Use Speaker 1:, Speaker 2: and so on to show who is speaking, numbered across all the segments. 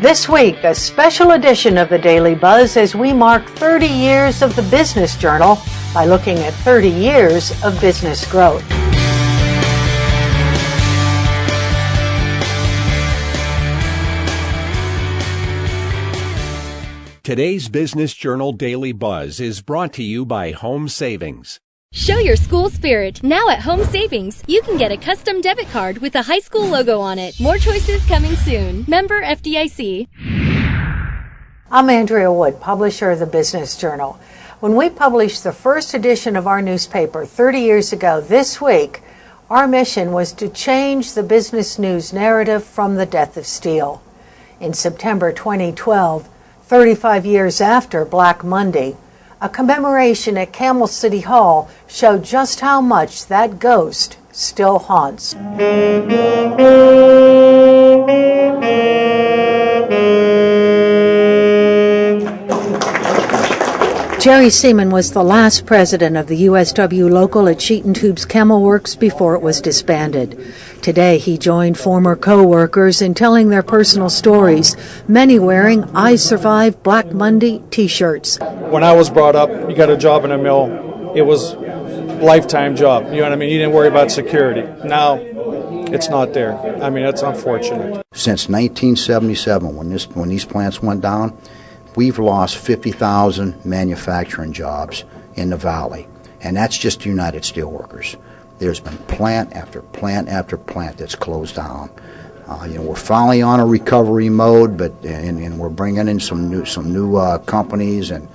Speaker 1: This week, a special edition of the Daily Buzz as we mark 30 years of the Business Journal by looking at 30 years of business growth.
Speaker 2: Today's Business Journal Daily Buzz is brought to you by Home Savings.
Speaker 3: Show your school spirit. Now at Home Savings, you can get a custom debit card with a high school logo on it. More choices coming soon. Member FDIC.
Speaker 1: I'm Andrea Wood, publisher of the Business Journal. When we published the first edition of our newspaper 30 years ago this week, our mission was to change the business news narrative from the death of steel. In September 2012, 35 years after Black Monday, a commemoration at Camel City Hall showed just how much that ghost still haunts. Jerry Seaman was the last president of the USW local at Sheet and Tube's Camel Works before it was disbanded. Today, he joined former co-workers in telling their personal stories, many wearing I Survived Black Monday t-shirts.
Speaker 4: When I was brought up, you got a job in a mill, it was a lifetime job. You know what I mean? You didn't worry about security. Now, it's not there. I mean, it's unfortunate.
Speaker 5: Since 1977, when these plants went down, we've lost 50,000 manufacturing jobs in the valley, and that's just United Steelworkers. There's been plant after plant after plant that's closed down. We're finally on a recovery mode, and we're bringing in some new companies and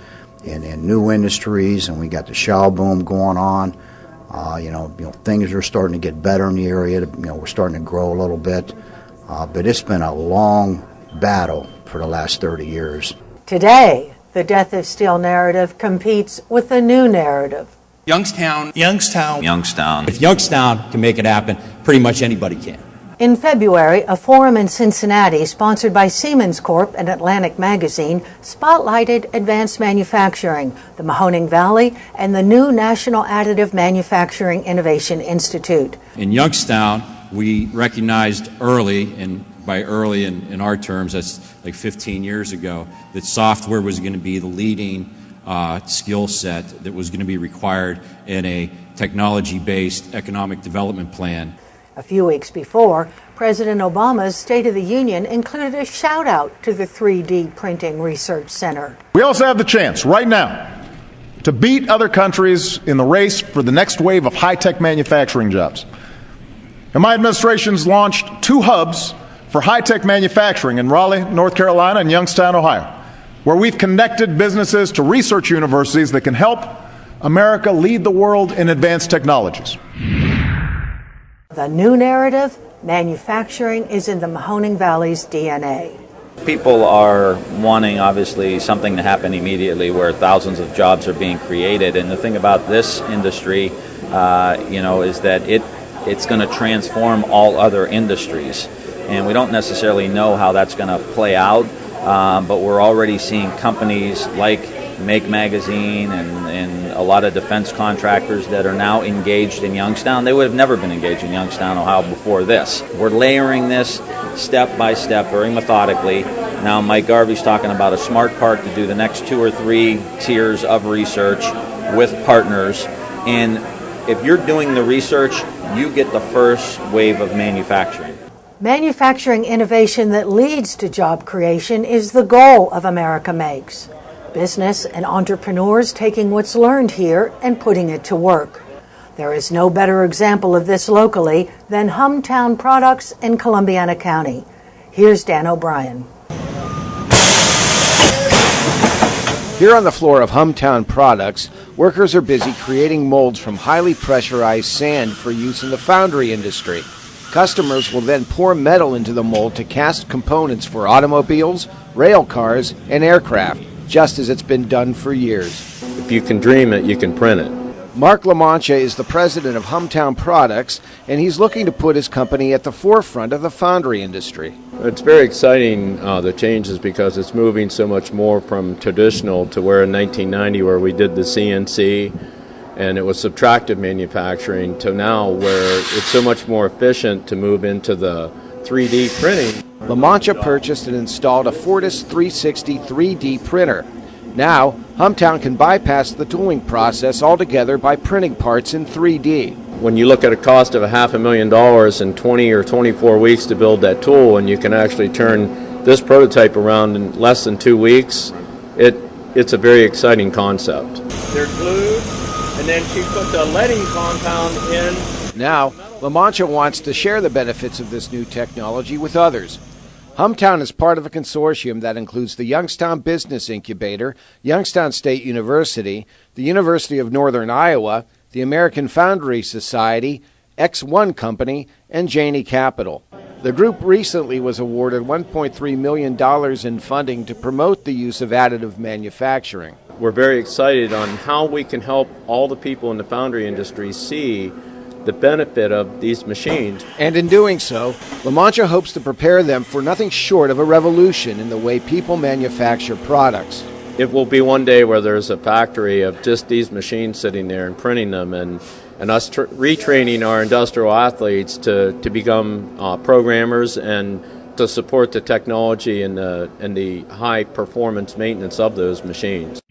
Speaker 5: new industries, and we got the shell boom going on. Things are starting to get better in the area. We're starting to grow a little bit, but it's been a long battle for the last 30 years.
Speaker 1: Today, the death of steel narrative competes with a new narrative.
Speaker 6: Youngstown.
Speaker 7: If Youngstown can make it happen, pretty much anybody can.
Speaker 1: In February, a forum in Cincinnati, sponsored by Siemens Corp and Atlantic Magazine, spotlighted advanced manufacturing, the Mahoning Valley, and the new National Additive Manufacturing Innovation Institute.
Speaker 7: In Youngstown, we recognized early, and by early in our terms, that's like 15 years ago, that software was going to be the leading skill set that was going to be required in a technology-based economic development plan.
Speaker 1: A few weeks before, President Obama's State of the Union included a shout-out to the 3D Printing Research Center.
Speaker 8: We also have the chance right now to beat other countries in the race for the next wave of high-tech manufacturing jobs. And my administration's launched 2 hubs for high-tech manufacturing in Raleigh, North Carolina, and Youngstown, Ohio, where we've connected businesses to research universities that can help America lead the world in advanced technologies.
Speaker 1: The new narrative, manufacturing is in the Mahoning Valley's DNA.
Speaker 9: People are wanting, obviously, something to happen immediately where thousands of jobs are being created. And the thing about this industry, is that it's going to transform all other industries. And we don't necessarily know how that's going to play out, but we're already seeing companies like Make Magazine and a lot of defense contractors that are now engaged in Youngstown. They would have never been engaged in Youngstown, Ohio before this. We're layering this step by step, very methodically. Now Mike Garvey's talking about a smart park to do the next 2 or 3 tiers of research with partners. And if you're doing the research, you get the first wave of manufacturing.
Speaker 1: Manufacturing innovation that leads to job creation is the goal of America Makes. Business and entrepreneurs taking what's learned here and putting it to work. There is no better example of this locally than Hometown Products in Columbiana County. Here's Dan O'Brien.
Speaker 10: Here on the floor of Hometown Products, workers are busy creating molds from highly pressurized sand for use in the foundry industry. Customers will then pour metal into the mold to cast components for automobiles, rail cars, and aircraft, just as it's been done for years.
Speaker 11: If you can dream it, you can print it.
Speaker 10: Mark LaMancha is the president of Hometown Products, and he's looking to put his company at the forefront of the foundry industry.
Speaker 11: It's very exciting, the changes, because it's moving so much more from traditional to where in 1990 where we did the CNC and it was subtractive manufacturing to now where it's so much more efficient to move into the 3D printing.
Speaker 10: La Mancha purchased and installed a Fortis 360 3D printer. Now, Humtown can bypass the tooling process altogether by printing parts in 3D.
Speaker 11: When you look at a cost of $500,000 in 20 or 24 weeks to build that tool, and you can actually turn this prototype around in less than 2 weeks, it's a very exciting concept. They're glued, and then she put the leading compound in.
Speaker 10: Now, La Mancha wants to share the benefits of this new technology with others. Humtown is part of a consortium that includes the Youngstown Business Incubator, Youngstown State University, the University of Northern Iowa, the American Foundry Society, X1 Company, and Janney Capital. The group recently was awarded $1.3 million in funding to promote the use of additive manufacturing.
Speaker 11: We're very excited on how we can help all the people in the foundry industry see the benefit of these machines.
Speaker 10: And in doing so, La Mancha hopes to prepare them for nothing short of a revolution in the way people manufacture products.
Speaker 11: It will be one day where there's a factory of just these machines sitting there and printing them, and us retraining our industrial athletes to become programmers and to support the technology and the high performance maintenance of those machines.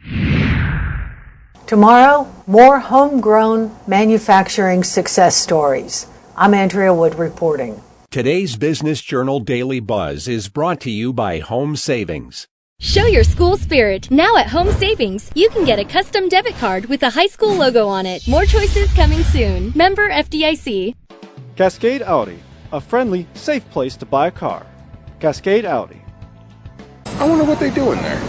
Speaker 1: Tomorrow, more homegrown manufacturing success stories. I'm Andrea Wood reporting.
Speaker 2: Today's Business Journal Daily Buzz is brought to you by Home Savings.
Speaker 3: Show your school spirit. Now at Home Savings, you can get a custom debit card with a high school logo on it. More choices coming soon. Member FDIC.
Speaker 6: Cascade Audi, a friendly, safe place to buy a car. Cascade Audi.
Speaker 12: I wonder what they do in there.